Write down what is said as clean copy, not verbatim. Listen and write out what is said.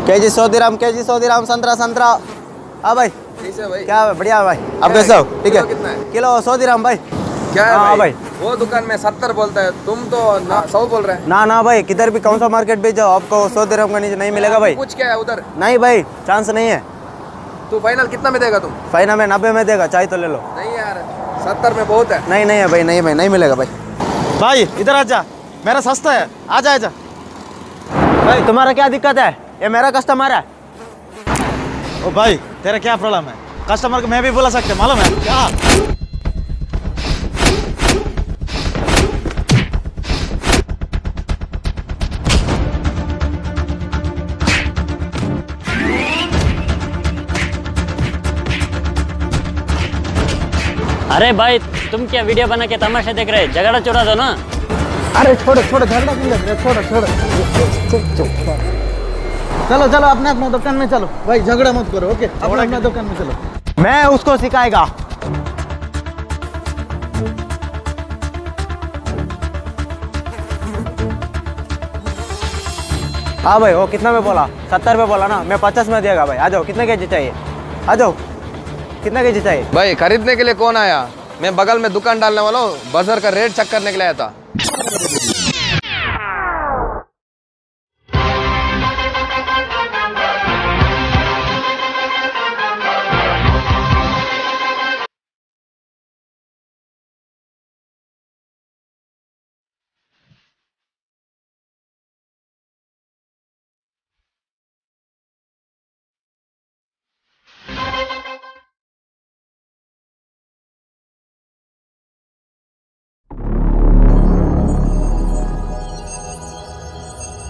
KG 100 दिरहम संतरा संतरा। हाँ भाई कैसे भाई? क्या है? बढ़िया भाई। आप कैसे हो? ठीक है। किलो कितना है? किलो 100 दिरहम भाई। क्या है हाँ भाई? भाई। वो दुकान में 70 बोलता है, तुम तो 100 बोल रहे हैं। ना भाई, किधर भी कौन सा मार्केट भी जाओ आपको 100 दिरहम का नीचे नहीं मिलेगा भाई। कुछ क्या है उधर? नहीं भाई, चांस नहीं है। तू फाइनल कितना में देगा तुम? फाइनल में 90 में देगा, चाहे तो ले लो। नहीं यार, 70 में बहुत है। नहीं है भाई, नहीं भाई, नहीं मिलेगा भाई। भाई इधर आजा, मेरा सस्ता है, आजा आजा। भाई तुम्हारा क्या दिक्कत है? ये मेरा कस्टमर है। ओ भाई तेरा क्या प्रॉब्लम है? कस्टमर को मैं भी बुला सकते, मालूम है क्या? अरे भाई तुम क्या वीडियो बना के तमाशा देख रहे? झगड़ा छोड़ा दो ना। अरे छोड़ो छोड़ो, झगड़ा क्यों लग रहा है? छोड़ो छोड़ो, चलो चलो अपने अपने दुकान में चलो। भाई झगड़ा मत करो, ओके? अपने अपने दुकान में चलो। मैं उसको सिखाएगा। हाँ भाई, वो कितना में बोला? 70 में बोला ना, मैं 50 में देगा भाई। आ जाओ, कितने केजी चाहिए? आ जाओ, कितना केजी चाहिए? भाई खरीदने के लिए कौन आया? मैं बगल में दुकान डालने वाला हूँ, बाजार का रेट चेक करने के लिए आया था।